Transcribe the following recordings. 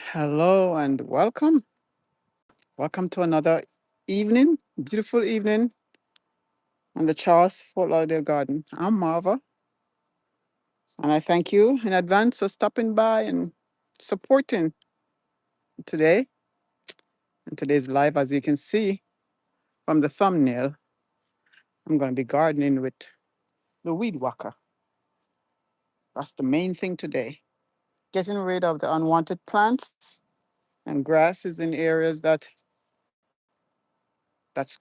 Hello and welcome. Welcome to another evening, beautiful evening on the Charles Fort Lauderdale Garden. I'm Marva, and I thank you in advance for stopping by and supporting today. And today's live, as you can see from the thumbnail, I'm going to be gardening with the Weed Wacker. That's the main thing today. Getting rid of the unwanted plants and grasses in areas that's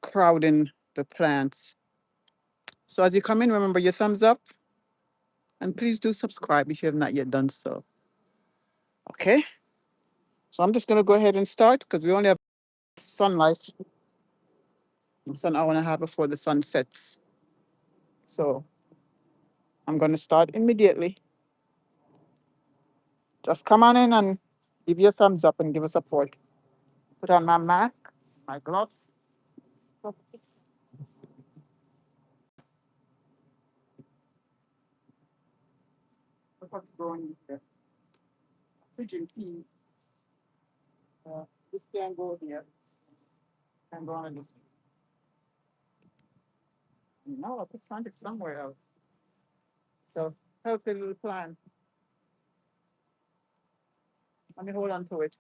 crowding the plants. So as you come in, remember your thumbs up and please do subscribe if you have not yet done so. Okay, so I'm just going to go ahead and start because we only have sunlight. It's an hour and a half before the sun sets. So I'm going to start immediately. Just come on in and give you a thumbs up and give us support. Put on my mask, my gloves. Look what's growing here. Pigeon peas. This can go here. Can go on this. No, I put it somewhere else. So healthy little plant. Let me hold on to it.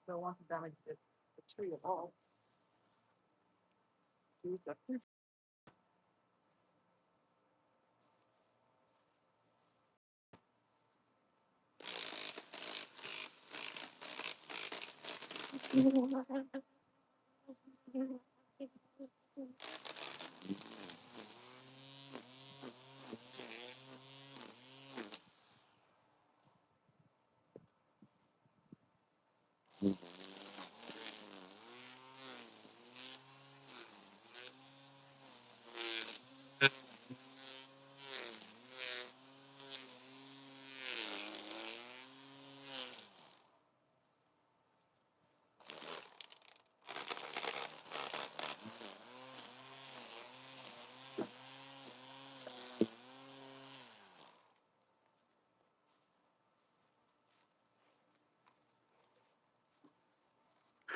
Don't want to damage the tree at all. Use a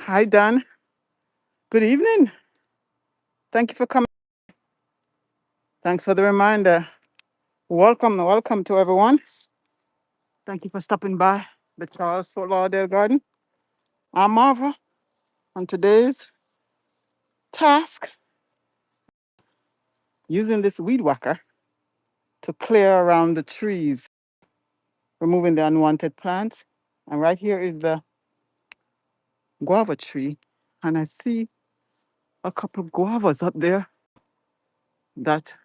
Hi, Dan. Good evening. Thank you for coming. Thanks for the reminder. Welcome to everyone. Thank you for stopping by the Charles Fort Lauderdale Garden. I'm Marva, and today's task using this weed whacker to clear around the trees, removing the unwanted plants. And right here is the guava tree, and I see a couple of guavas up there that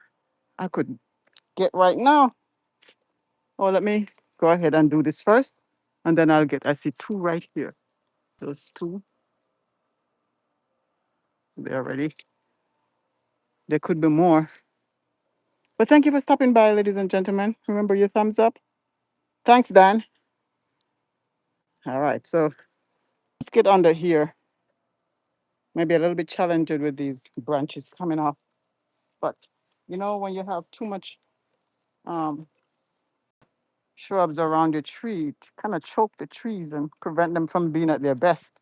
I could get right now. Oh, let me go ahead and do this first, and then I'll get. I see two right here. Those two, they're ready. There could be more. But thank you for stopping by, ladies and gentlemen. Remember your thumbs up. Thanks, Dan. All right, so let's get under here. Maybe a little bit challenging with these branches coming off. But when you have too much um, shrubs around your tree, it kind of choke the trees and prevent them from being at their best.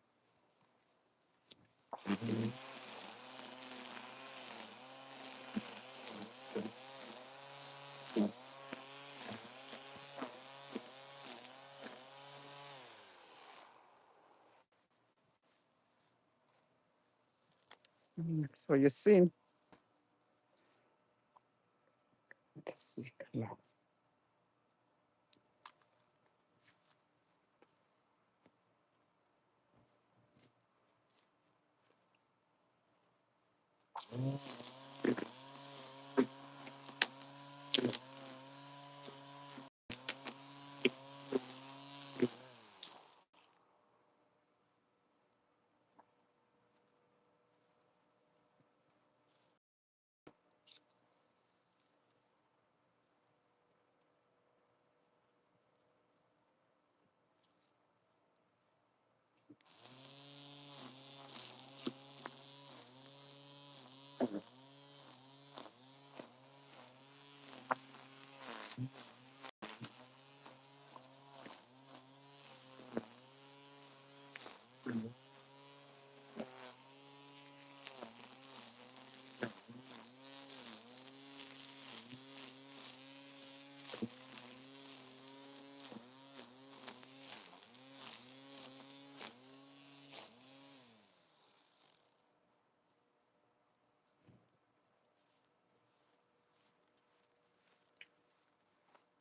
So you're seeing. Let's see. Yeah.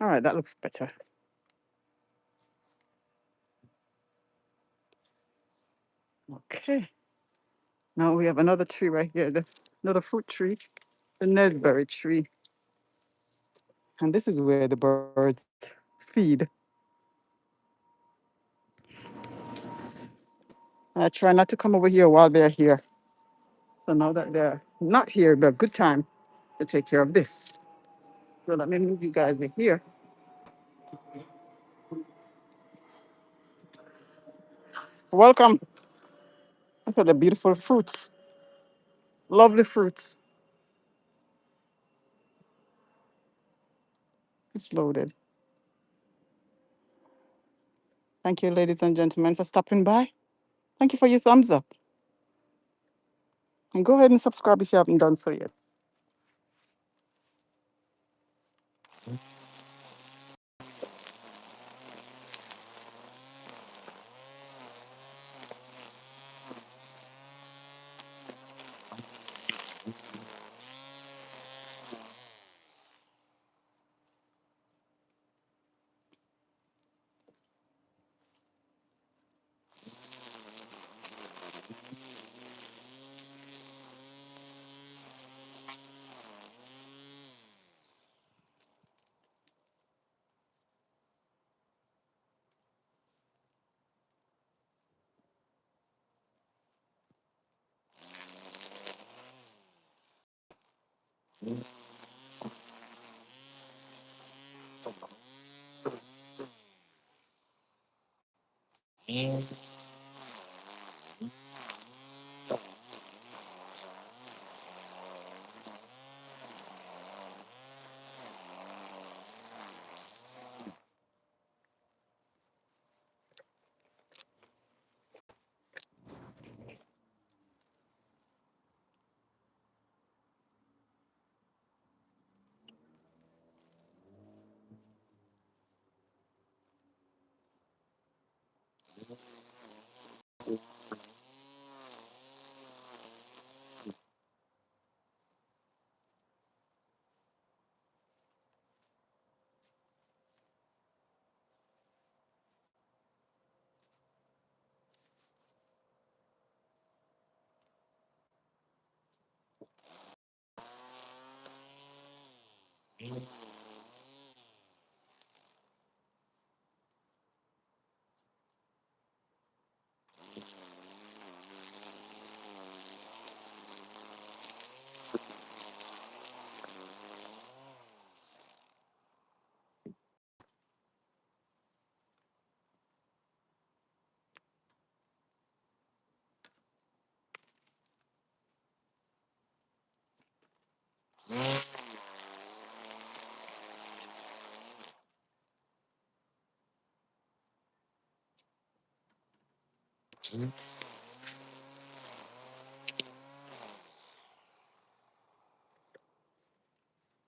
All right, that looks better. Okay. Now we have another tree right here, another fruit tree, the Naseberry tree. And this is where the birds feed. And I try not to come over here while they're here. So now that they're not here, but a good time to take care of this. So let me move you guys in here. Welcome. Look at the beautiful fruits. Lovely fruits. It's loaded. Thank you, ladies and gentlemen, for stopping by. Thank you for your thumbs up. And go ahead and subscribe if you haven't done so yet.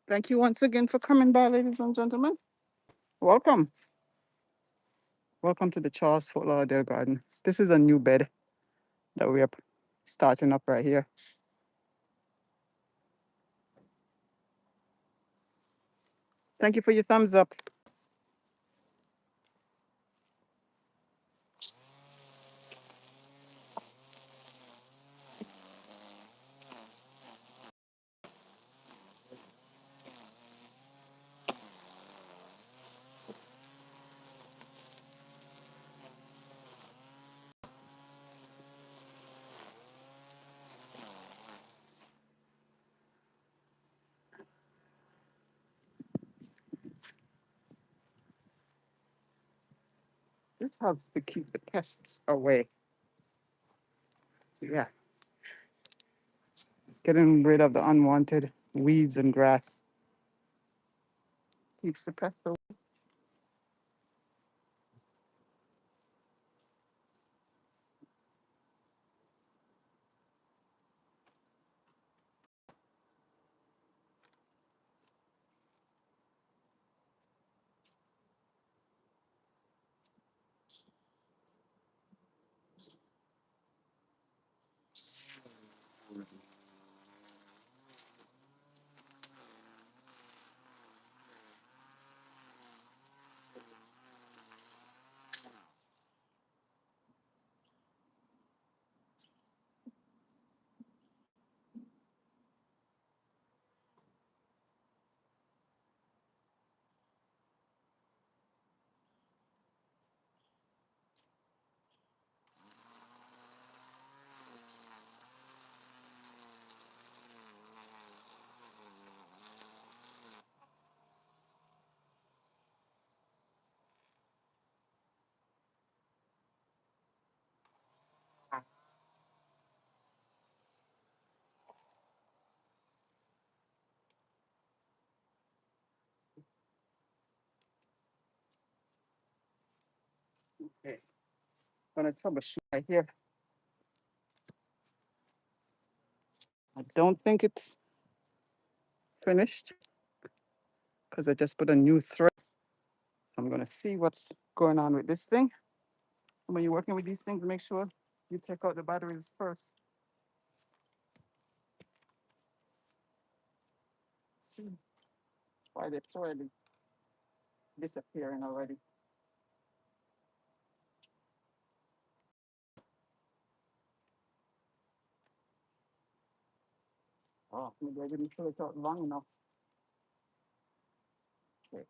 Thank you once again for coming by, ladies and gentlemen. Welcome. Welcome to the Charles Fort Lauderdale Garden. This is a new bed that we are starting up right here. Thank you for your thumbs up. This helps to keep the pests away. Yeah, getting rid of the unwanted weeds and grass keeps the pests away. Okay, I'm gonna troubleshoot right here. I don't think it's finished because I just put a new thread. I'm gonna see what's going on with this thing. When you're working with these things, make sure you take out the batteries first. See why the thread is disappearing already. Oh, maybe I didn't pull it out long enough. Okay.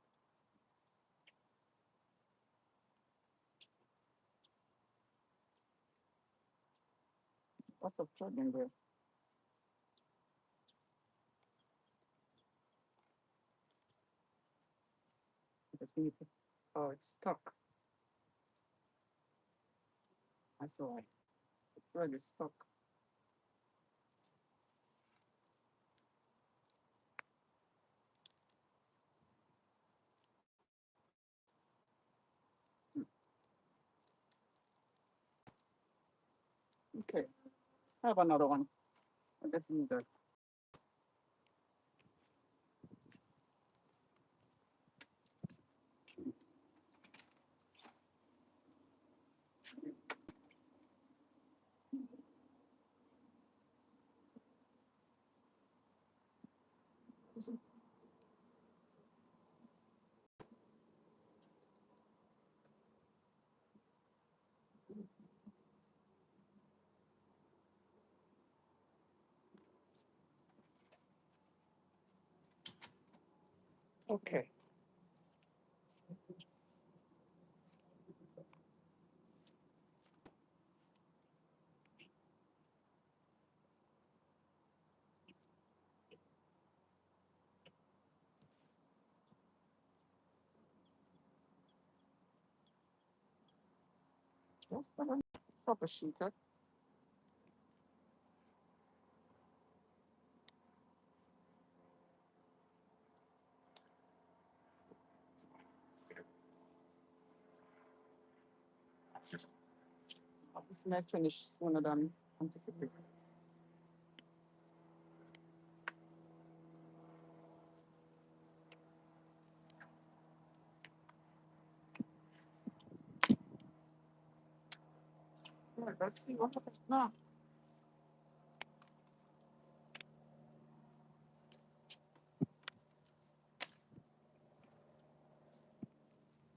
What's the thread in there? Oh, it's stuck. That's why. The thread is stuck. Okay, I have another one. I guess need that. Okay. What's the one? Proper shooter. may finish sooner than anticipated. Right, let's see what happens now.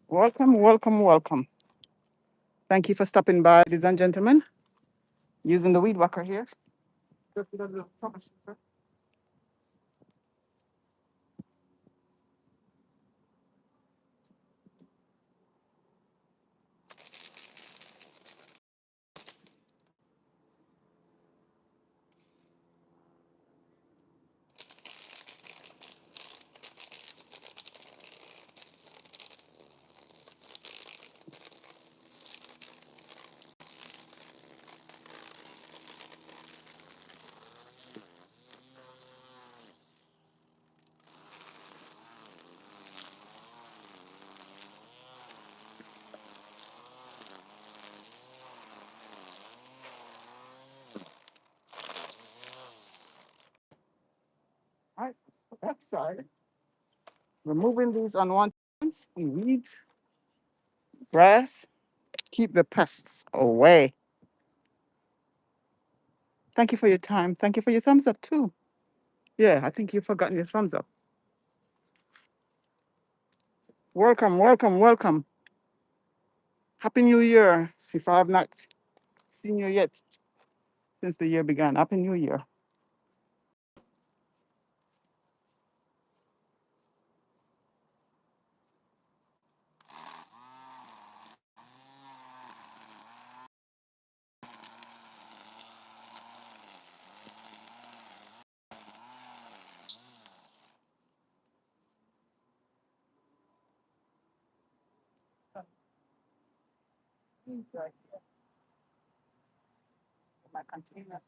Welcome, welcome, welcome. Thank you for stopping by, ladies and gentlemen. Using the Weed Wacker here. All right, that side. Removing these unwanted ones and weeds, grass, keep the pests away. Thank you for your time. Thank you for your thumbs up too. Yeah, I think you've forgotten your thumbs up. Welcome, welcome, welcome. Happy New Year. If I have not seen you yet since the year began, Happy New Year. My container,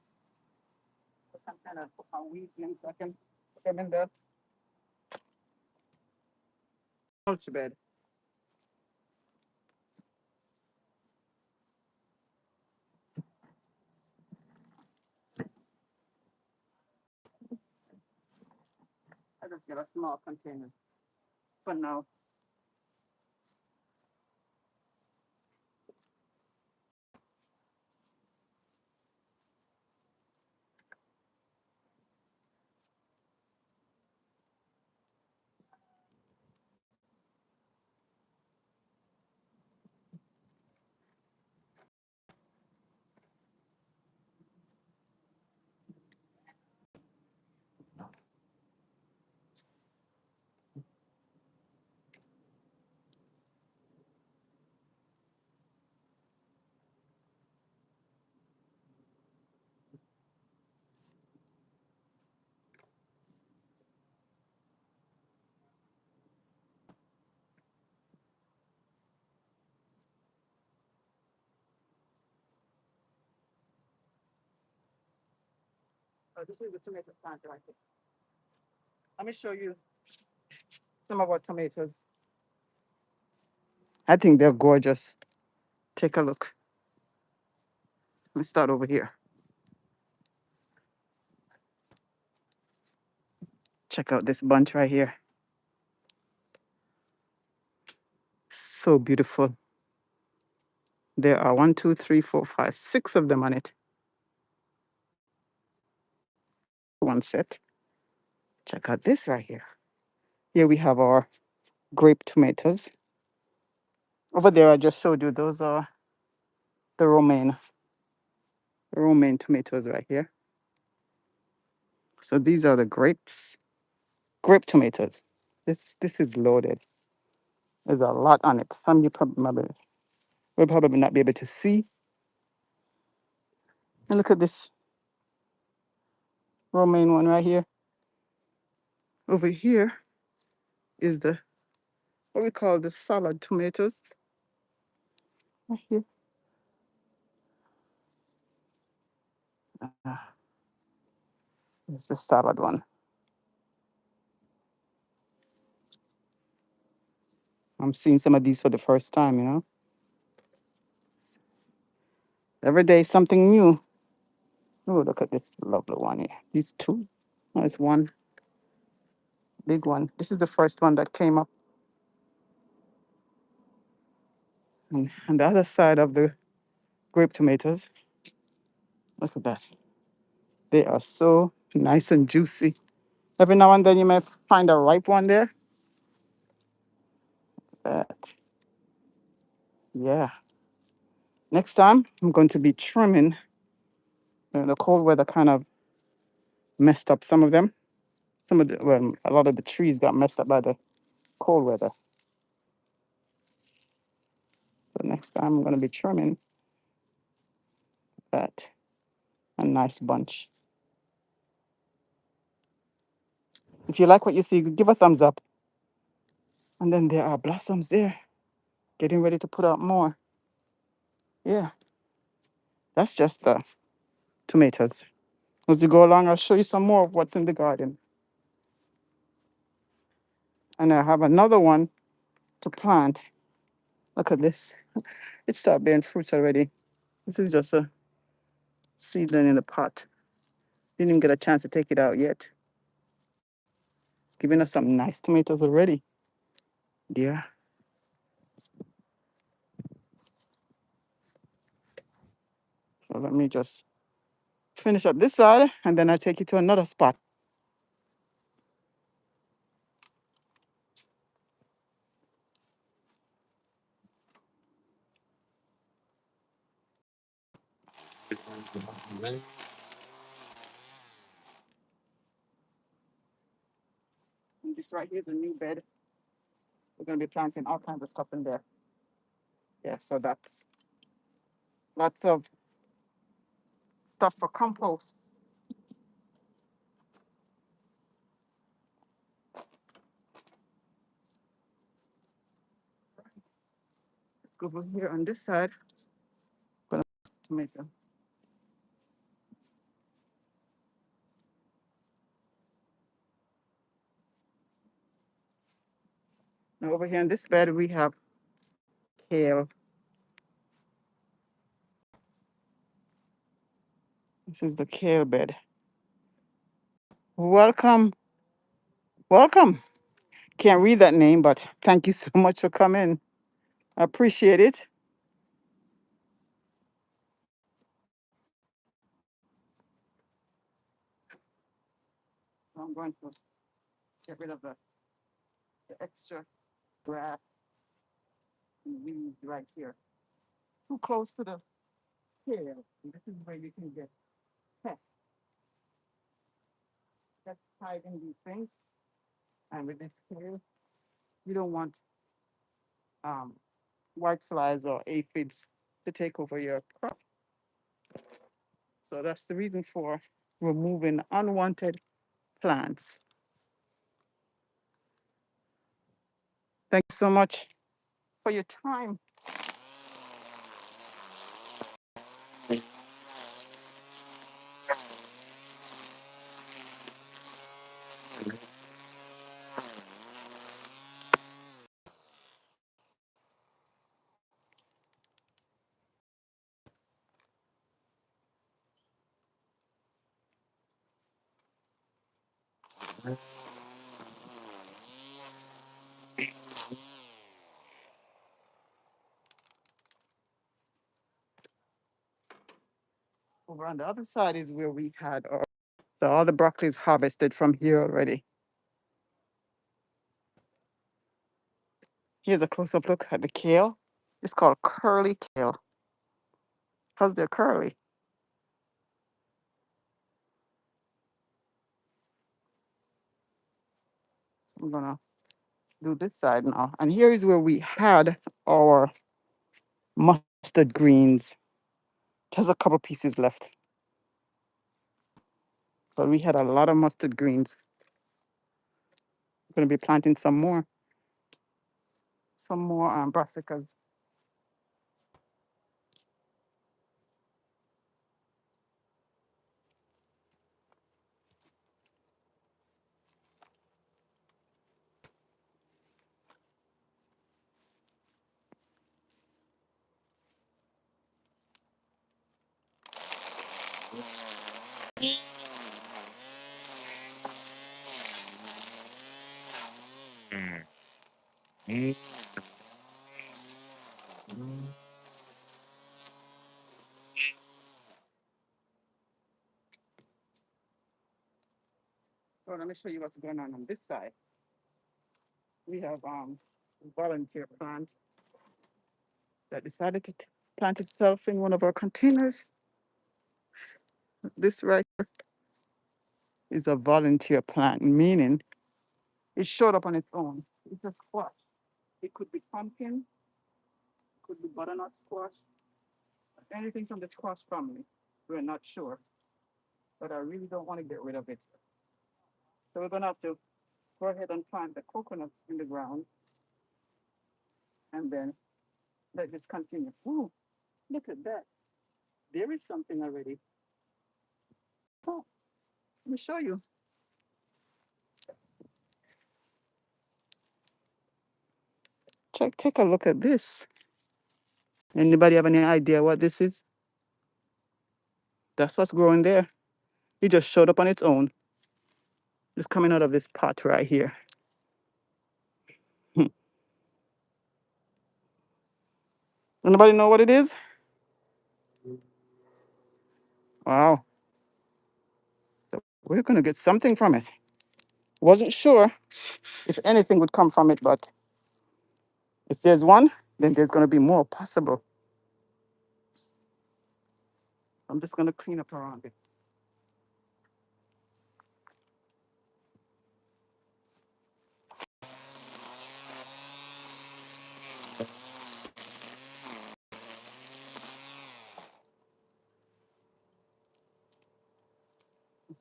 put my weeds in so I can put them in the mulch bed. I just get a small container for now. Oh, this is the tomato plant right here. Let me show you some of our tomatoes. I think they're gorgeous. Take a look. Let me start over here. Check out this bunch right here. So beautiful. There are 1, 2, 3, 4, 5, 6 of them on it. One set. Check out this right here. Here we have our grape tomatoes. Over there, I just showed you, those are the romaine tomatoes right here. So these are the grape tomatoes. This is loaded. There's a lot on it. Some you probably will probably not be able to see. And look at this romaine one right here. Over here is the what we call the salad tomatoes. Right here. It's the salad one. I'm seeing some of these for the first time, you know. Every day something new. Oh, look at this lovely one here. These two. Oh, it's one big one. This is the first one that came up. And on the other side of the grape tomatoes, look at that. They are so nice and juicy. Every now and then you may find a ripe one there. But yeah. Next time I'm going to be trimming. The cold weather kind of messed up some of them. Some of the, well, a lot of the trees got messed up by the cold weather. So next time I'm going to be trimming that. A nice bunch. If you like what you see, give a thumbs up. And then there are blossoms there, getting ready to put out more. Yeah, that's just the tomatoes. As we go along, I'll show you some more of what's in the garden. And I have another one to plant. Look at this. It started bearing fruits already. This is just a seedling in a pot. Didn't even get a chance to take it out yet. It's giving us some nice tomatoes already. Yeah. So let me just finish up this side and then I'll take you to another spot. And this right here is a new bed. We're going to be planting all kinds of stuff in there. Yeah, so that's lots of stuff for compost. Let's go over here on this side. Gonna tomato. Now over here on this bed we have kale. This is the kale bed. Welcome, welcome. Can't read that name, but thank you so much for coming. I appreciate it. I'm going to get rid of the extra grass and weeds right here. Too close to the kale. This is where you can get pests. That's tied in these things. And with this kale, you don't want um, white flies or aphids to take over your crop. So that's the reason for removing unwanted plants. Thank you so much for your time. Over on the other side is where we had all the broccoli is harvested from here already. Here's a close-up look at the kale. It's called curly kale because they're curly. So I'm gonna do this side now. And here is where we had our mustard greens. There's a couple pieces left, but we had a lot of mustard greens. I'm gonna be planting some more brassicas. So let me show you what's going on this side. We have volunteer plant that decided to plant itself in one of our containers. This right here is a volunteer plant, meaning it showed up on its own. It's a squash. It could be pumpkin, it could be butternut squash, anything from the squash family. We're not sure, but I really don't want to get rid of it. So we're gonna have to go ahead and plant the coconuts in the ground and then let this continue. Ooh, look at that. There is something already. Oh, let me show you. Take a look at this. Anybody have any idea what this is? That's what's growing there. It just showed up on its own. Just coming out of this pot right here. Anybody know what it is? Wow. So we're gonna get something from it. Wasn't sure if anything would come from it, but if there's one, then there's gonna be more possible. I'm just gonna clean up around it.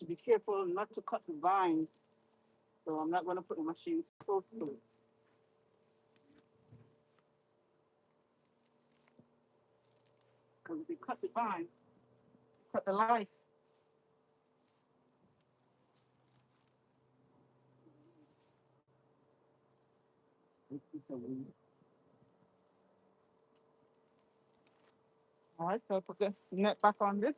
To be careful not to cut the vine, so I'm not gonna put the machine close to it. Because if you cut the vine, cut the lice. All right, so put the net back on this.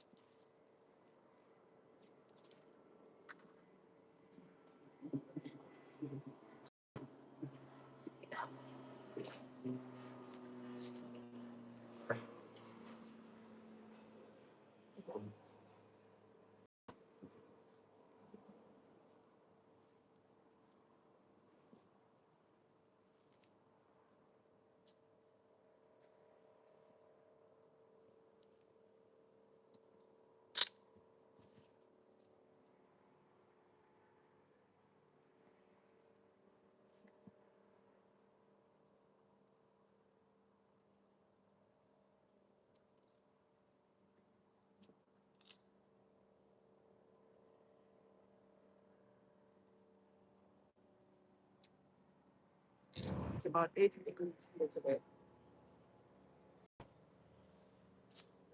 It's about 80 degrees here today.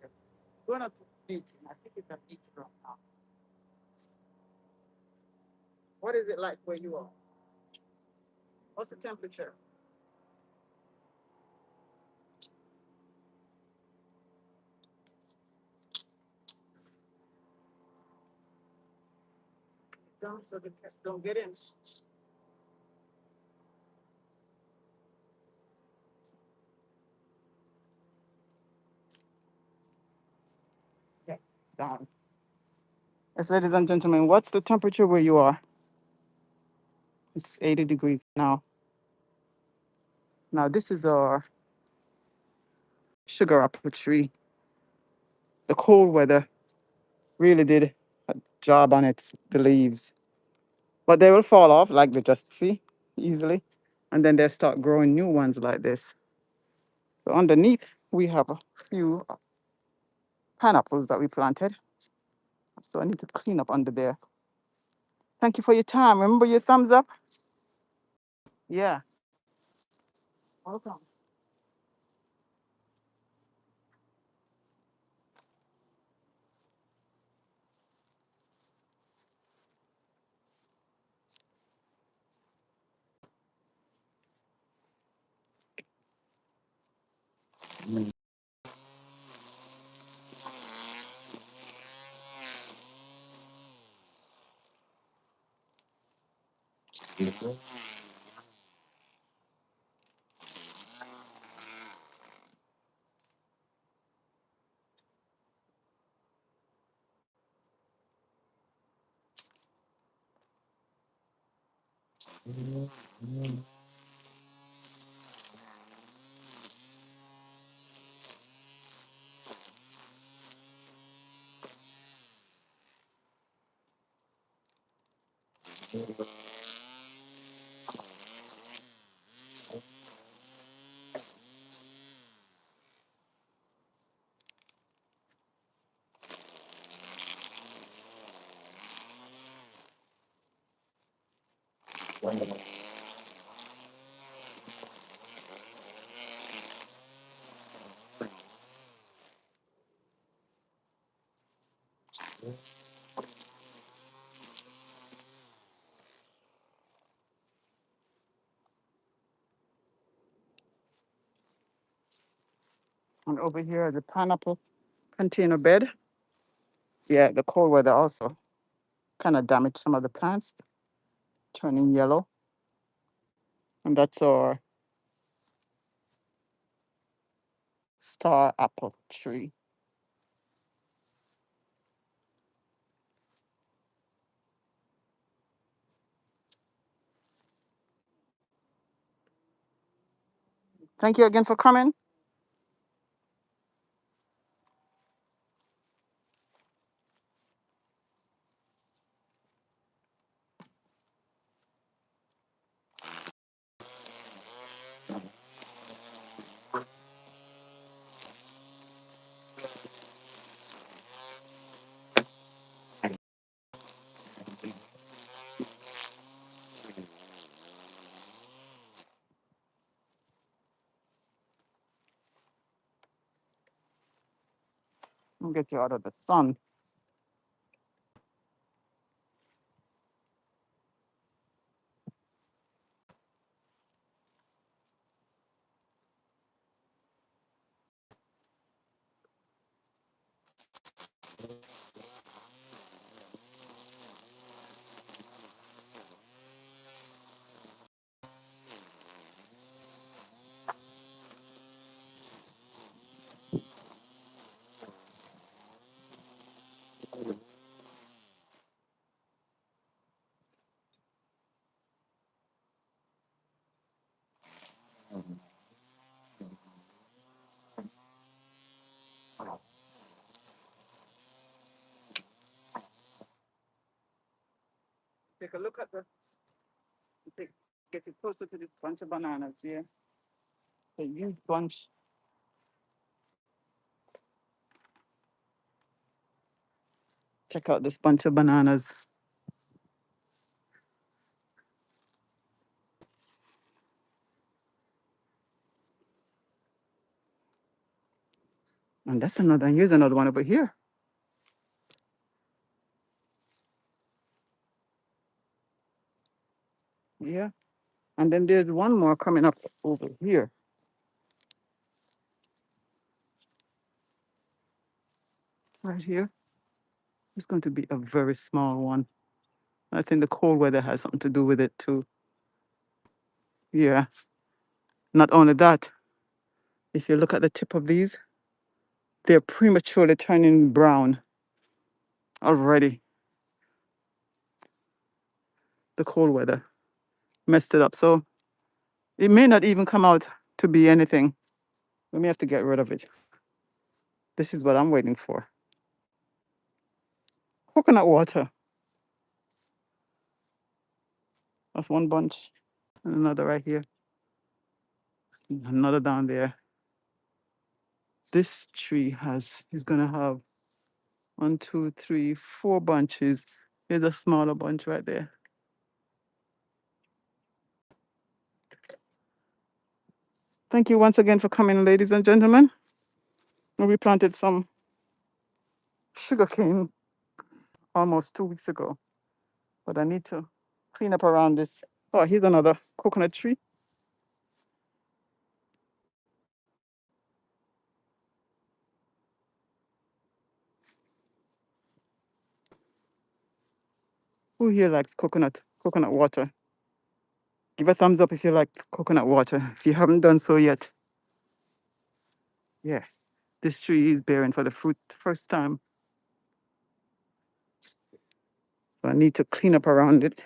It's going up to 80. I think it's at 80 right now. What is it like where you are? What's the temperature? Down so the pests don't get in. Yeah, down. Yes, ladies and gentlemen, what's the temperature where you are? It's 80 degrees now. Now, this is our sugar apple tree. The cold weather really did a job on it, the leaves. But they will fall off, like they just see, easily. And then they start growing new ones like this. So underneath, we have a few pineapples that we planted. So I need to clean up under there. Thank you for your time. Remember your thumbs up? Yeah. Welcome. And over here, the pineapple container bed. Yeah, the cold weather also kind of damaged some of the plants, turning yellow. And that's our star apple tree. Thank you again for coming. We'll get you out of the sun. Take a look at the, take, get it closer to this bunch of bananas here. A huge bunch. Check out this bunch of bananas. And that's another, and here's another one over here. Yeah. And then there's one more coming up over here. Right here. It's going to be a very small one. I think the cold weather has something to do with it too. Yeah. Not only that, if you look at the tip of these, they're prematurely turning brown already. The cold weather messed it up. So it may not even come out to be anything. We may have to get rid of it. This is what I'm waiting for. Coconut water. That's one bunch. And another right here. Another down there. This tree is gonna have 1, 2, 3, 4 bunches. Here's a smaller bunch right there. Thank you once again for coming, ladies and gentlemen. We planted some sugarcane almost 2 weeks ago, but I need to clean up around this. Oh, here's another coconut tree. Who here likes coconut water? Give a thumbs up if you like coconut water. If you haven't done so yet, yeah, this tree is bearing for the fruit first time. So I need to clean up around it.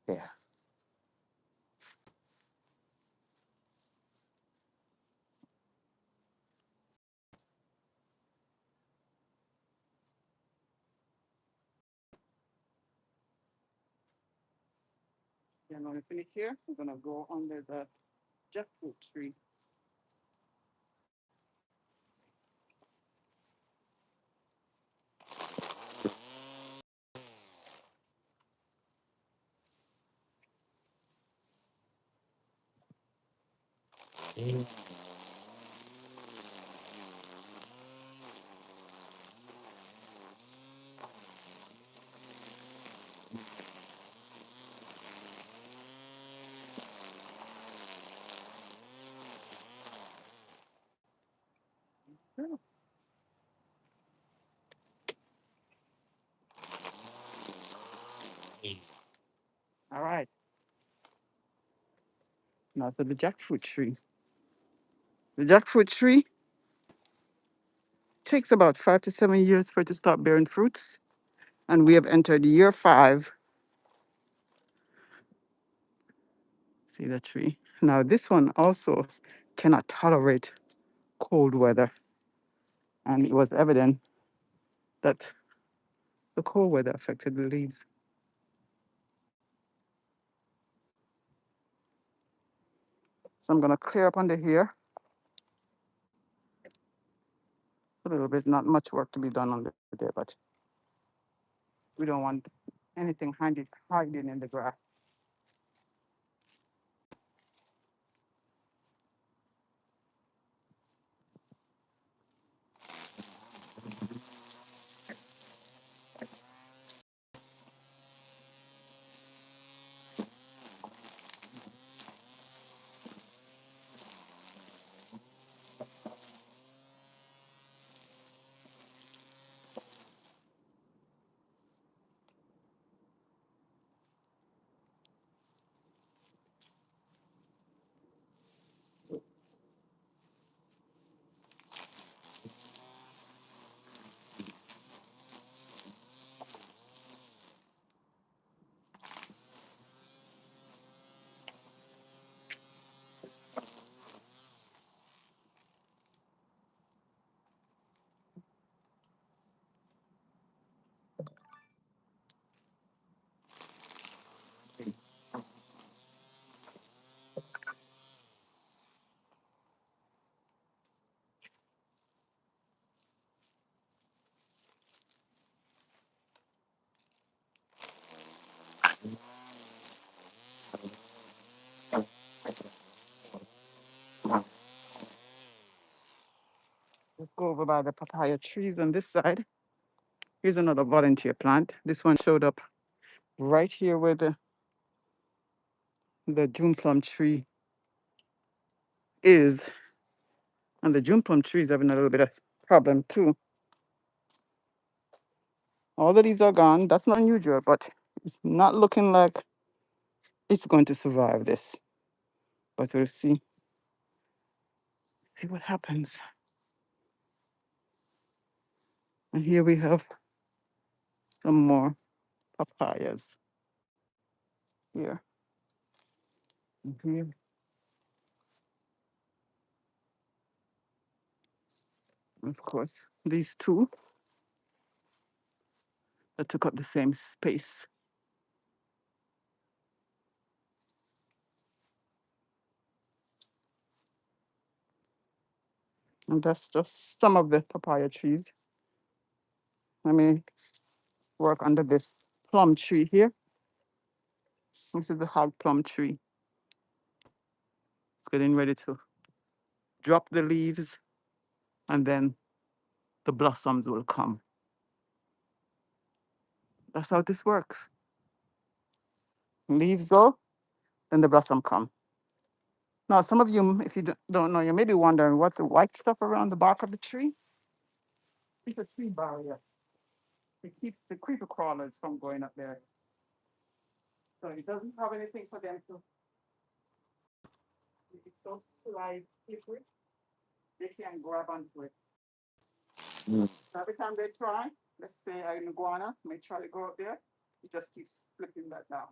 Yeah. Yeah, I'm gonna finish here. I'm gonna go under the jackfruit tree. All right. Now to the jackfruit tree. The jackfruit tree takes about 5 to 7 years for it to start bearing fruits. And we have entered year 5. See the tree? Now, this one also cannot tolerate cold weather. And it was evident that the cold weather affected the leaves. So I'm going to clear up under here a little bit. Not much work to be done under there, but we don't want anything hiding in the grass. Let's go over by the papaya trees on this side. Here's another volunteer plant. This one showed up right here where the June plum tree is. And the June plum tree is having a little bit of problem too. All the leaves are gone. That's not unusual, but it's not looking like it's going to survive this. But we'll see. See what happens. And here we have some more papayas. Here. And here. And of course, these two that took up the same space. And that's just some of the papaya trees. Let me work under this plum tree here. This is the hog plum tree. It's getting ready to drop the leaves and then the blossoms will come. That's how this works. Leaves go, then the blossom come. Now, some of you, if you don't know, you may be wondering what's the white stuff around the bark of the tree? It's a tree barrier. It keeps the creeper crawlers from going up there. So it doesn't have anything for them to. It's so slide slippery. They can grab onto it. So every time they try, let's say an iguana may try to go up there, it just keeps slipping that down.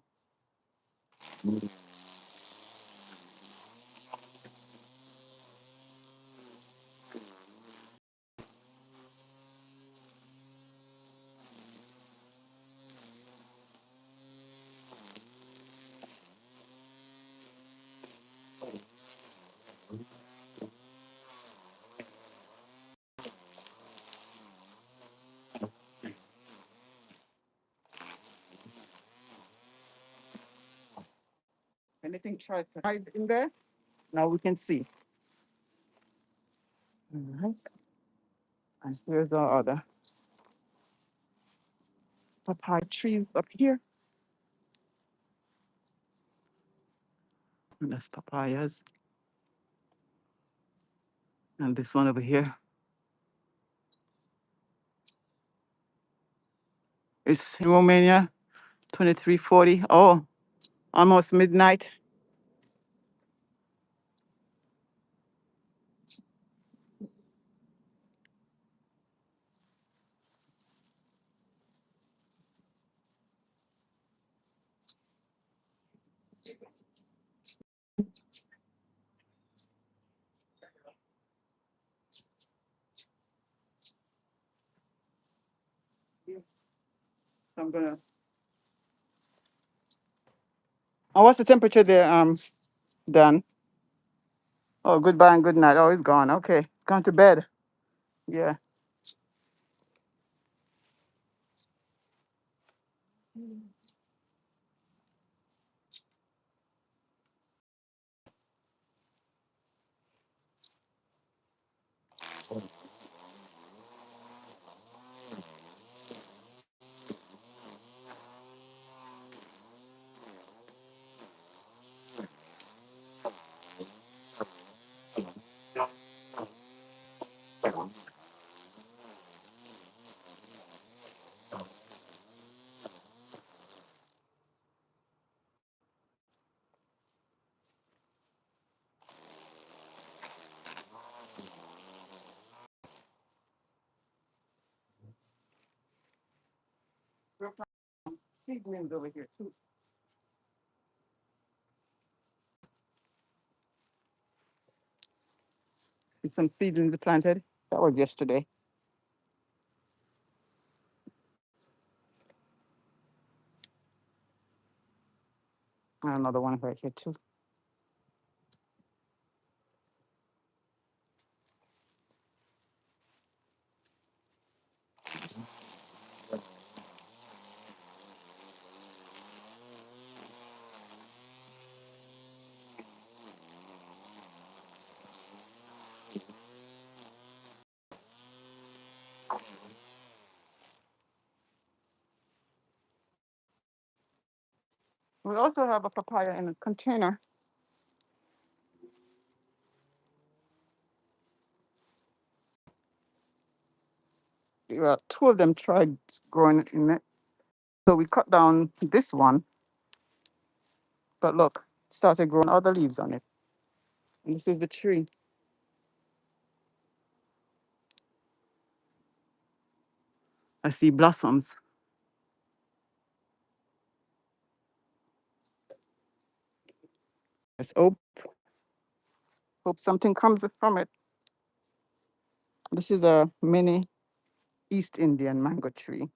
Anything tries to hide in there, now we can see. All right. And here's our other papaya trees up here. And that's papayas. And this one over here is in Romania, 2340. Oh, almost midnight. So I'm gonna. Oh, what's the temperature there, Dan? Oh, goodbye and good night. Oh, it's gone. Okay, gone to bed. Yeah. We're planting seedlings over here too. See some seedlings planted. That was yesterday. And another one right here too. We also have a papaya in a container. Well, two of them tried growing in it. So we cut down this one, but look, it started growing other leaves on it. And this is the tree. I see blossoms. Let's hope something comes from it. This is a mini East Indian mango tree.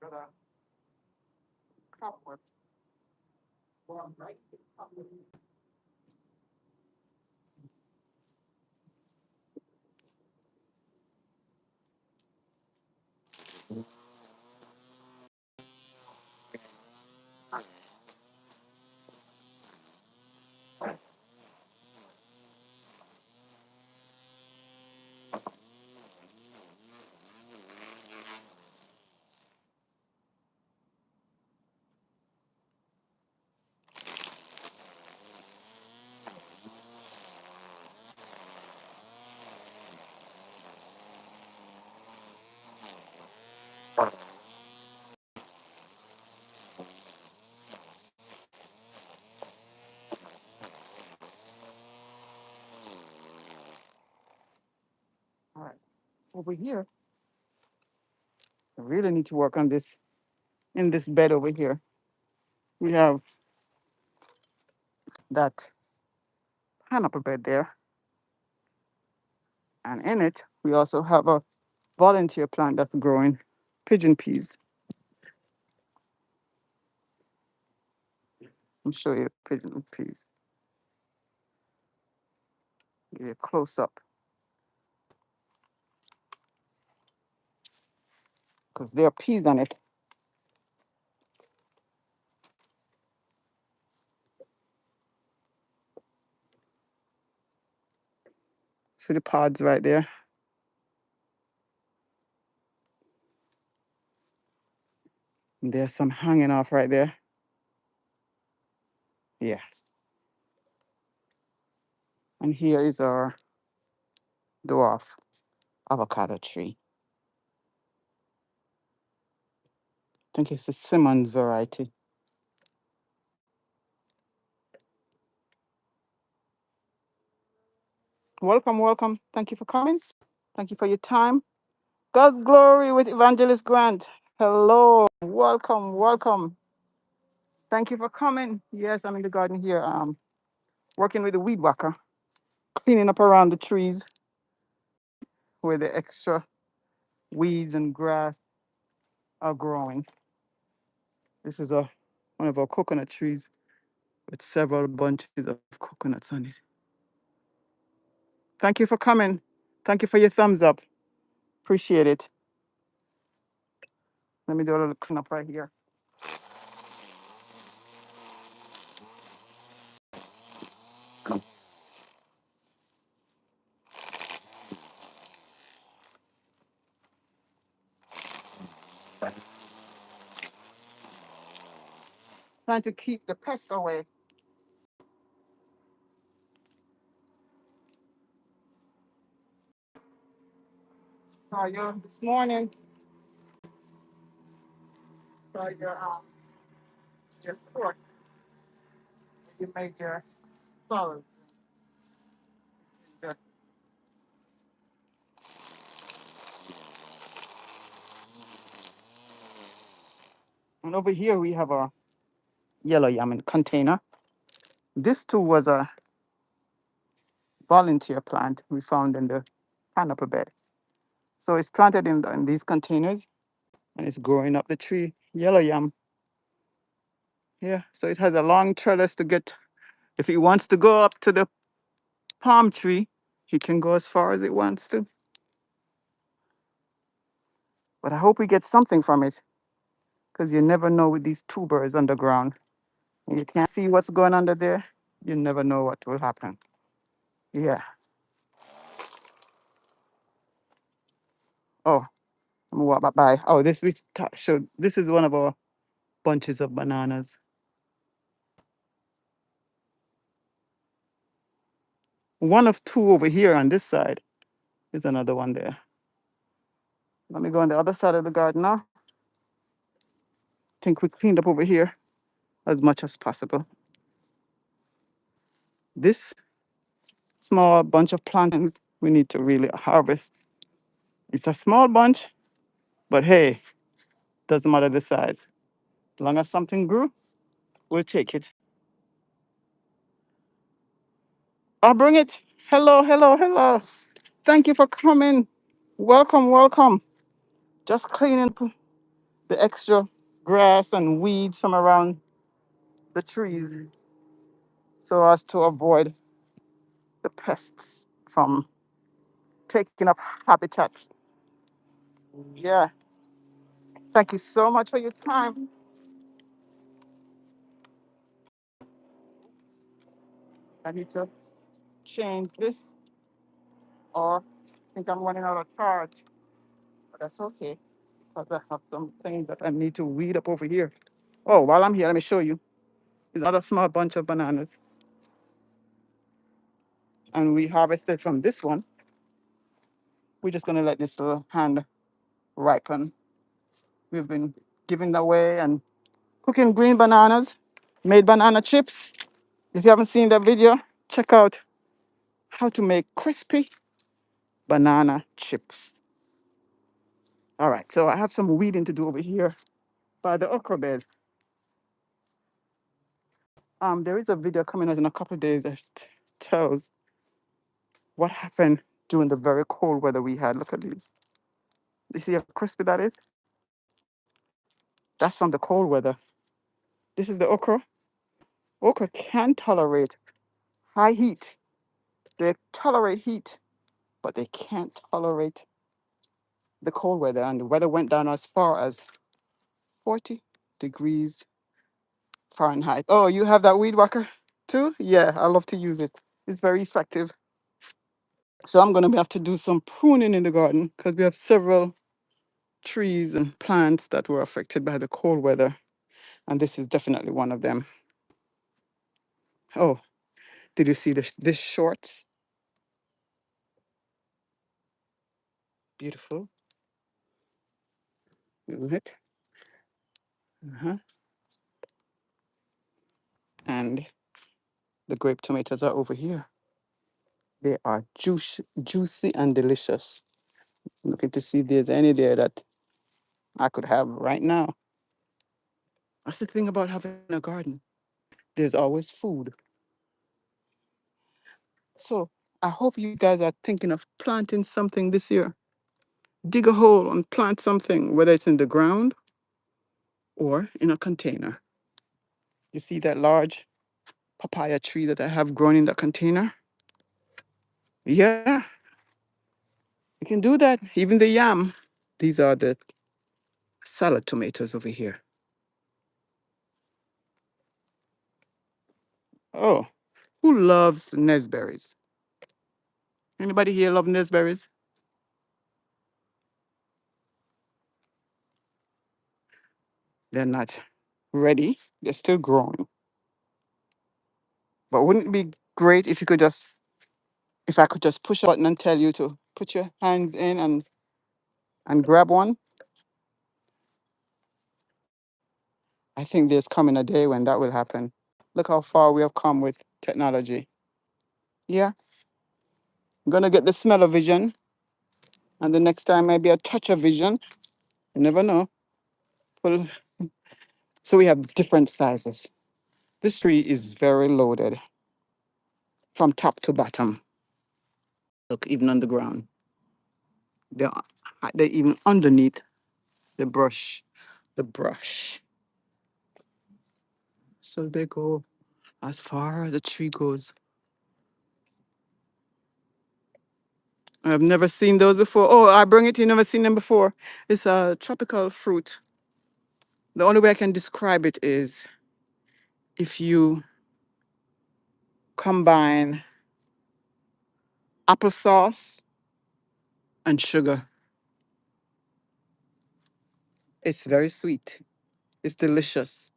Got a cobweb. Well, right? Cobweb. All right. Over here, I really need to work on this in this bed over here. We have that pineapple bed there, and in it, we also have a volunteer plant that's growing pigeon peas. I'll show you pigeon peas. Give you a close up because there are peas on it. See the pods right there? And there's some hanging off right there. Yeah. And here is our dwarf avocado tree. I think it's a Simmons variety. Welcome, welcome. Thank you for coming. Thank you for your time. God's glory with Evangelist Grant. Hello, welcome, welcome. Thank you for coming. Yes, I'm in the garden here, working with the weed whacker, cleaning up around the trees where the extra weeds and grass are growing. This is one of our coconut trees with several bunches of coconuts on it. Thank you for coming. Thank you for your thumbs up. Appreciate it. Let me do a little cleanup right here. Trying to keep the pests away. Saw you this morning. Saw your pork. You made your salad. Yeah. And over here we have a yellow yam container. This too was a volunteer plant we found in the pineapple bed. So it's planted in these containers and it's growing up the tree. Yellow yam. Yeah. So it has a long trellis to get. If he wants to go up to the palm tree, he can go as far as it wants to. But I hope we get something from it because you never know with these tubers underground. And you can't see what's going under there. You never know what will happen. Yeah. Oh, I'm gonna walk back by. Oh, this is one of our bunches of bananas. One of two over here on this side. There's another one there. Let me go on the other side of the garden now. Think we cleaned up over here as much as possible. This small bunch of planting we need to really harvest. It's a small bunch, but hey, doesn't matter the size. As long as something grew, we'll take it. I'll bring it. Hello, hello, hello. Thank you for coming. Welcome, welcome. Just cleaning the extra grass and weeds from around the trees so as to avoid the pests from taking up habitat. Yeah. Thank you so much for your time. I need to change this or I think I'm running out of charge. But that's okay because I have some things that I need to weed up over here. Oh, while I'm here, let me show you. It's another small bunch of bananas. And we harvested from this one. We're just gonna let this little hand ripen. We've been giving away and cooking green bananas, made banana chips. If you haven't seen that video, check out how to make crispy banana chips. All right, so I have some weeding to do over here by the okra bed. There is a video coming out in a couple of days that tells what happened during the very cold weather we had. Look at these. You see how crispy that is? That's from the cold weather. This is the okra. Okra can tolerate high heat. They tolerate heat, but they can't tolerate the cold weather. And the weather went down as far as 40 degrees Fahrenheit. Oh, you have that weed whacker too? Yeah, I love to use it. It's very effective. So I'm going to have to do some pruning in the garden because we have several trees and plants that were affected by the cold weather. And this is definitely one of them. Oh, did you see this shorts? Beautiful, isn't it? Uh-huh. And the grape tomatoes are over here. They are juicy and delicious. Looking to see if there's any there that I could have right now. That's the thing about having a garden. There's always food. So I hope you guys are thinking of planting something this year. Dig a hole and plant something, whether it's in the ground or in a container. You see that large papaya tree that I have grown in that container? Yeah, you can do that. Even the yam. These are the salad tomatoes over here. Oh, who loves Naseberries? Anybody here love Naseberries? They're not ready. They're still growing. But wouldn't it be great if you could just, if I could just push a button and tell you to put your hands in and grab one? I think there's coming a day when that will happen. Look how far we have come with technology. Yeah, I'm gonna get the smell of vision, and the next time maybe a touch of vision. You never know. Well, so we have different sizes. This tree is very loaded from top to bottom. Look, even on the ground. They're, they're even underneath the brush. The brush. So they go as far as the tree goes. I've never seen those before. Oh, I bring it. You never seen them before. It's a tropical fruit. The only way I can describe it is if you combine applesauce and sugar. It's very sweet. It's delicious.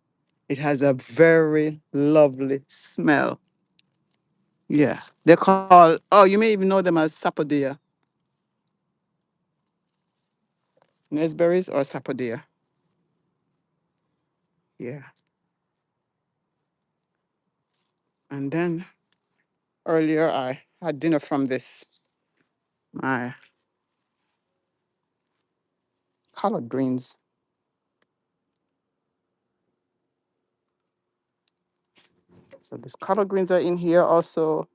It has a very lovely smell. Yeah. They're called, oh, you may even know them as sapodilla. Naseberries or sapodilla. Yeah. And then earlier I had dinner from this. My collard greens. So these collard greens are in here. Also,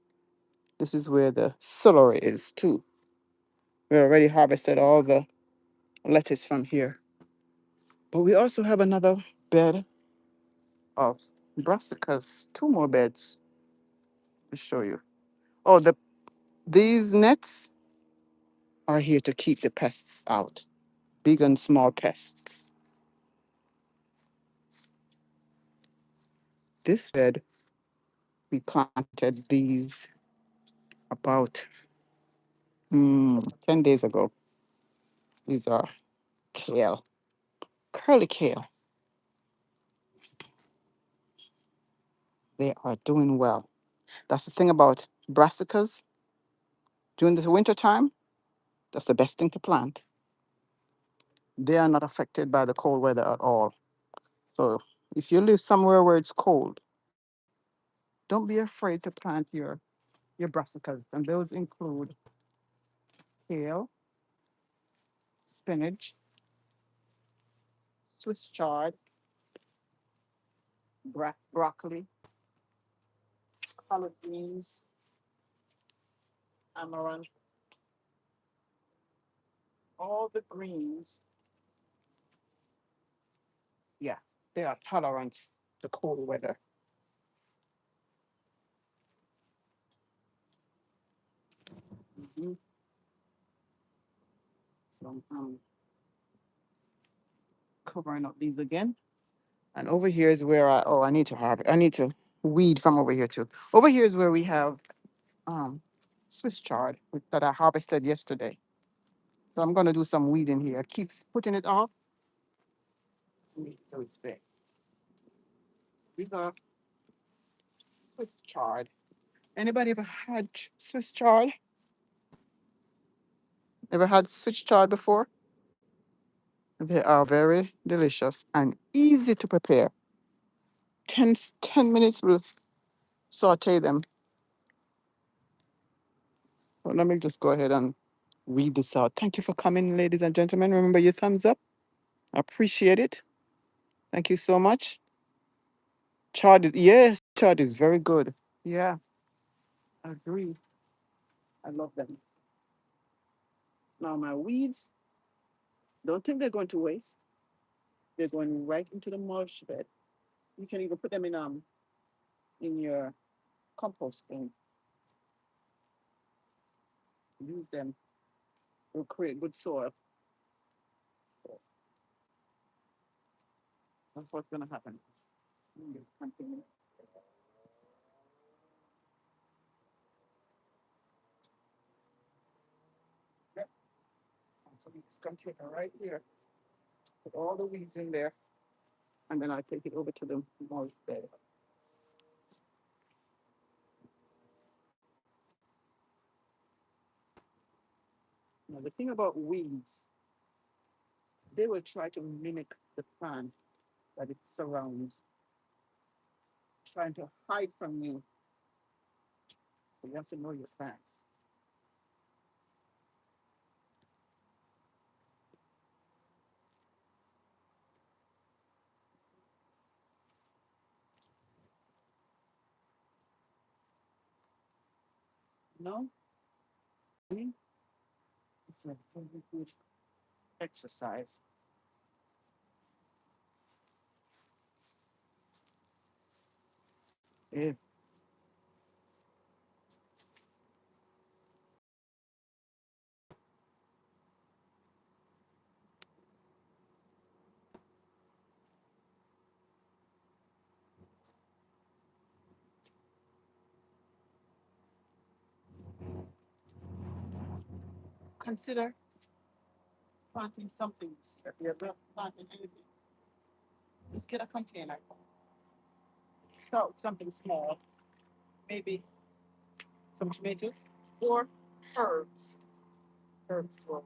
this is where the celery is too. We already harvested all the lettuce from here. But we also have another bed of brassicas. Two more beds. Let me show you. Oh, these nets are here to keep the pests out, big and small pests. This bed, we planted these about 10 days ago. These are kale, curly kale. They are doing well. That's the thing about brassicas. During the winter time, that's the best thing to plant. They are not affected by the cold weather at all. So if you live somewhere where it's cold, don't be afraid to plant your brassicas. And those include kale, spinach, Swiss chard, broccoli, collard greens, amaranth, all the greens. Yeah, they are tolerant to cold weather. Mhm. So I'm covering up these again. And over here is where I need to I need to weed from over here too. Over here is where we have um Swiss chard that I harvested yesterday. So I'm gonna do some weeding here. Keep putting it off. So it's there. These are Swiss chard. Anybody ever had Swiss chard? Ever had Swiss chard before? They are very delicious and easy to prepare. 10 minutes will saute them. So let me just go ahead and read this out. Thank you for coming, ladies and gentlemen. Remember your thumbs up. I appreciate it. Thank you so much. Yes, chard is very good. Yeah, I agree. I love them. Now my weeds, don't think they're going to waste. They're going right into the mulch bed. You can even put them in your compost bin. Use them. Will create good soil. That's what's gonna happen. Continue. Yep. So we just come take it right here. Put all the weeds in there, and then I take it over to the mulch bed. Now the thing about weeds, they will try to mimic the plant that it surrounds, trying to hide from you. So you have to know your plants. No, I mean, it's a very good exercise. Yeah. Consider planting something. If you're not planting anything, just get a container. Start with something small, maybe some tomatoes or herbs. Herbs will.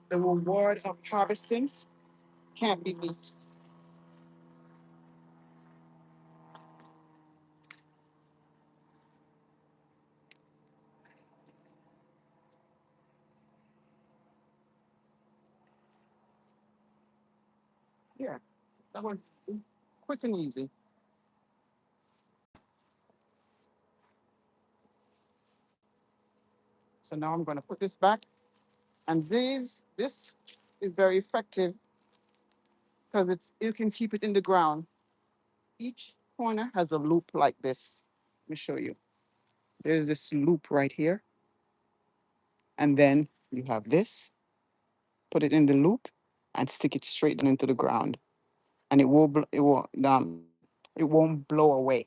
The reward of harvesting can't be beat. Yeah, that was quick and easy. So now I'm going to put this back And this is very effective because you can keep it in the ground. Each corner has a loop like this. Let me show you. There's this loop right here, and then you have this. Put it in the loop, and stick it straight down into the ground, and it won't blow away.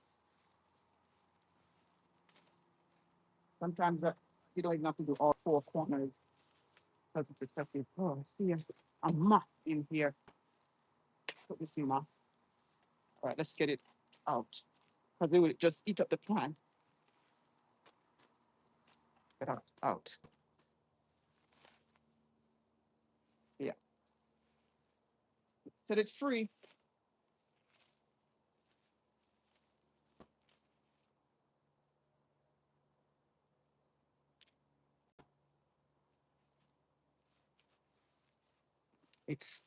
Sometimes you don't even have to do all four corners because it's effective. Oh, I see a moth in here. Put this in, moth. All right, let's get it out because it will just eat up the plant. Get out, out. Yeah, set it free. It's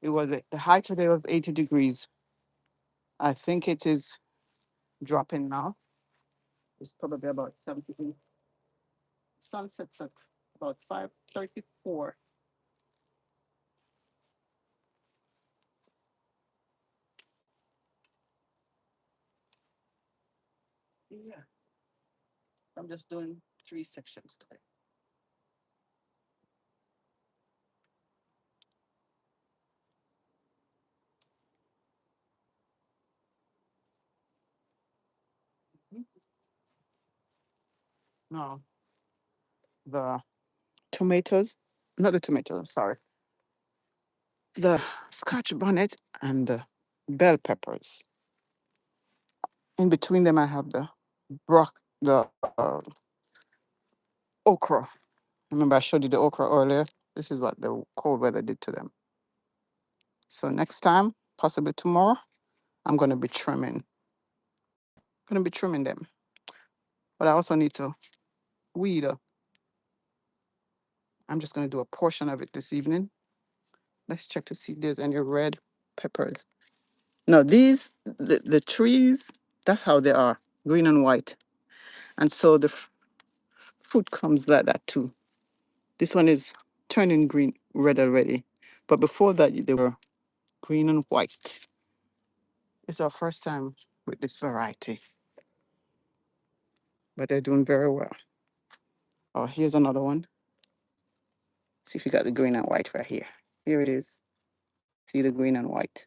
it was the high today was 80 degrees. I think it is dropping now. It's probably about 78. Sun sets at about 5:34. Yeah, I'm just doing three sections today. Mhm. No, the tomatoes, not the tomatoes, I'm sorry. The scotch bonnet and the bell peppers. In between them, I have the okra. Remember, I showed you the okra earlier. This is what the cold weather did to them. So next time, possibly tomorrow, I'm gonna be trimming. Gonna be trimming them, but I also need to weed. I'm just gonna do a portion of it this evening. Let's check to see if there's any red peppers. No, the trees. That's how they are, green and white, and so the fruit comes like that too. This one is turning green, red already, but before that they were green and white. It's our first time with this variety, but they're doing very well. Oh, here's another one. See if you got the green and white right here. Here it is. See the green and white.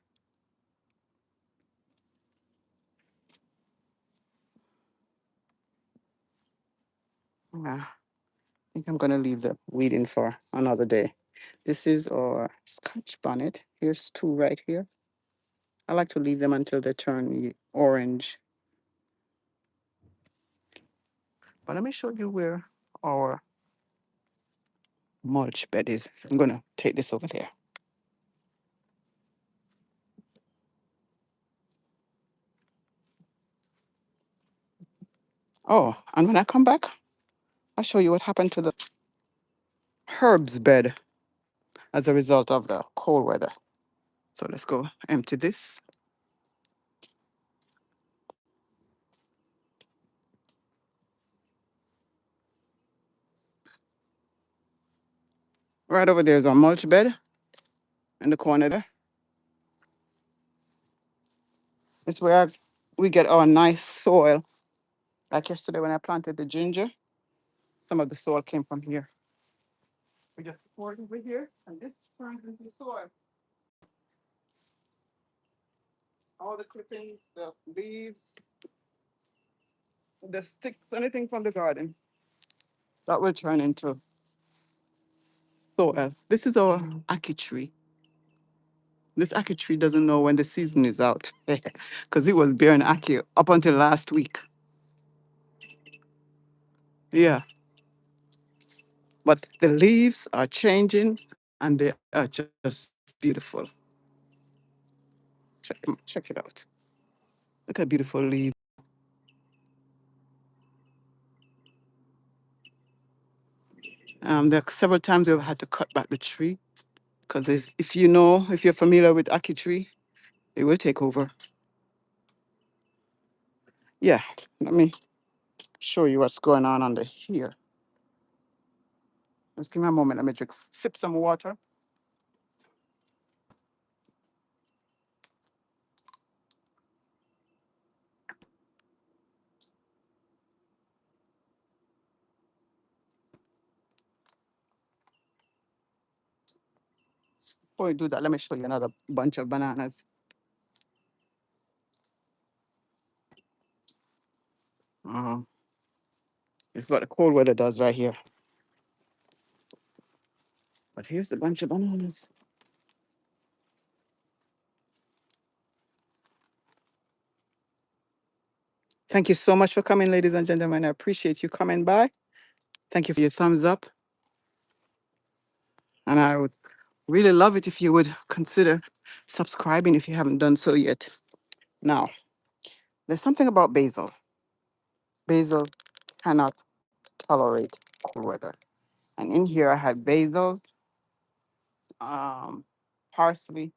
Yeah, I think I'm gonna leave the weeding for another day. This is our scotch bonnet. Here's two right here. I like to leave them until they turn orange. But let me show you where our mulch bed is. I'm gonna take this over there. Oh, and when I come back, I'll show you what happened to the herbs bed as a result of the cold weather. So let's go empty this. Right over there is our mulch bed in the corner there. It's where we get our nice soil. Like yesterday when I planted the ginger, some of the soil came from here. We just pour it over here, and this turns into the soil. All the clippings, the leaves, the sticks, anything from the garden, that will turn into soil. This is our ackee tree. This ackee tree doesn't know when the season is out because it was bearing ackee up until last week. Yeah, but the leaves are changing and they are just beautiful. Check it out. Look at beautiful leaves. There are several times we've had to cut back the tree because if you're familiar with ackee tree, it will take over. Yeah, let me show you what's going on under here. Just give me a moment. Let me drink, sip some water. Before you do that, let me show you another bunch of bananas. Uh, it's what the cold weather does right here. But here's a bunch of bananas. Thank you so much for coming, ladies and gentlemen. I appreciate you coming by. Thank you for your thumbs up. And I would really love it if you would consider subscribing if you haven't done so yet. Now, there's something about basil. Basil cannot tolerate cold weather. And in here, I had basil, um, parsley,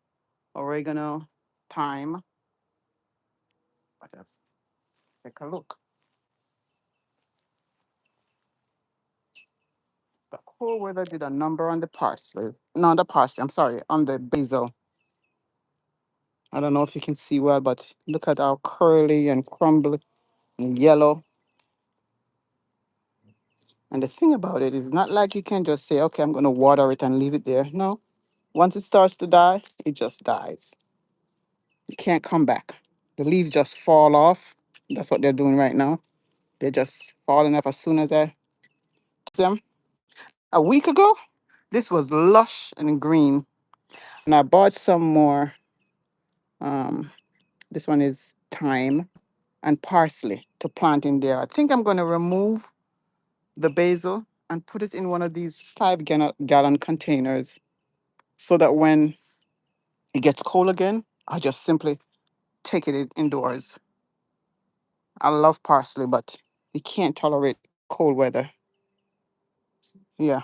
oregano, thyme. What else? Take a look. The cold weather did a number on the parsley. No, the parsley, I'm sorry, on the basil. I don't know if you can see well, but look at how curly and crumbly and yellow. And the thing about it is not like you can just say, okay, I'm going to water it and leave it there. No. Once it starts to die, it just dies. You can't come back. The leaves just fall off. That's what they're doing right now. They're just falling off as soon as I them. A week ago, this was lush and green. And I bought some more. Um, this one is thyme and parsley to plant in there. I think I'm going to remove the basil and put it in one of these 5 gallon containers so that when it gets cold again, I just simply take it indoors. I love parsley, but it can't tolerate cold weather. Yeah.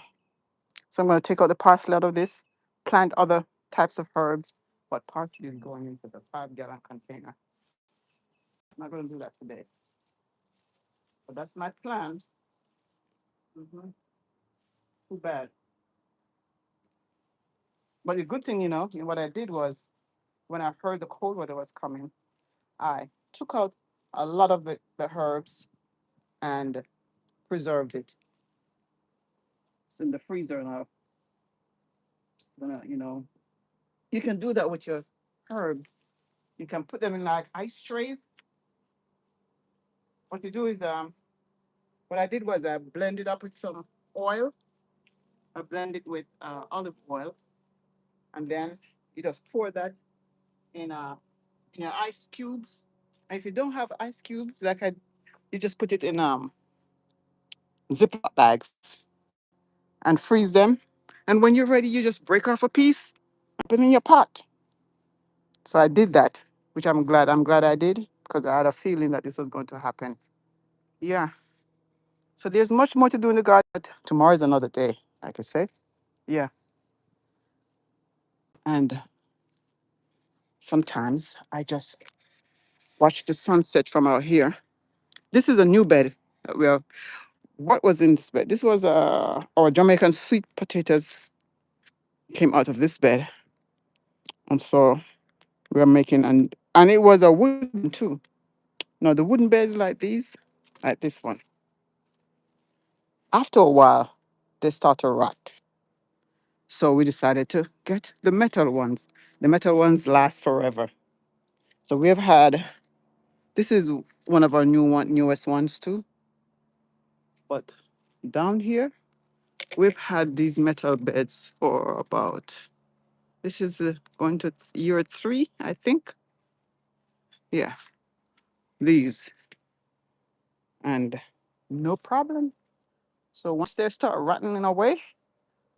So I'm going to take out the parsley out of this, plant other types of herbs, but parsley is going into the 5 gallon container. I'm not going to do that today. But that's my plan. Mhm. Too bad. But the good thing, what I did was when I heard the cold weather was coming, I took out a lot of the herbs and preserved it. It's in the freezer now. It's gonna, you can do that with your herbs. You can put them in like ice trays. What you do is what I did was I blended up with some oil. I blend it with olive oil, and then you just pour that in your ice cubes. And if you don't have ice cubes, you just put it in Ziploc bags and freeze them. And when you're ready, you just break off a piece and put it in your pot. So I did that, which I'm glad. I'm glad I did because I had a feeling that this was going to happen. Yeah. So there's much more to do in the garden. But tomorrow is another day, like I say. Yeah. And sometimes I just watch the sunset from out here. This is a new bed. Well, what was in this bed? This was our Jamaican sweet potatoes came out of this bed. And so we are making, and it was a wooden too. No, the wooden beds like these, like this one. After a while, they start to rot. So we decided to get the metal ones. The metal ones last forever. So we have had, this is one of our newest ones too. But down here, we've had these metal beds for about, this is going to year 3, I think. Yeah, these. And no problem. So once they start rotting away,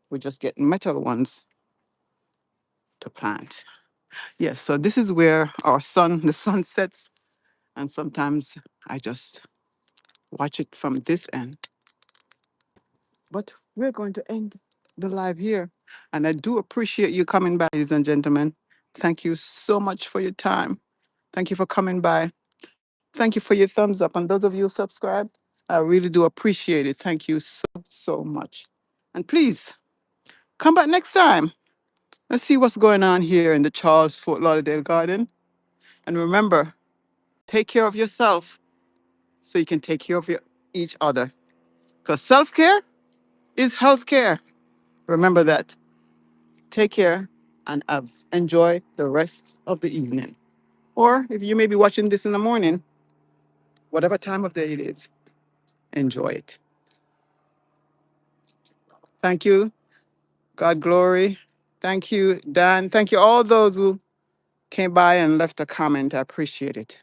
we just get metal ones to plant. Yes, so this is where the sun sets, and sometimes I just watch it from this end. But we're going to end the live here. And I do appreciate you coming by, ladies and gentlemen. Thank you so much for your time. Thank you for coming by. Thank you for your thumbs up. And those of you who subscribed, I really do appreciate it. Thank you so, so much. And please come back next time. Let's see what's going on here in the Charles Fort Lauderdale Garden. And remember, take care of yourself so you can take care of each other. Because self care is health care. Remember that. Take care and enjoy the rest of the evening. Or if you may be watching this in the morning, whatever time of day it is, enjoy it. Thank you. God glory. Thank you, Dan. Thank you, all those who came by and left a comment. I appreciate it.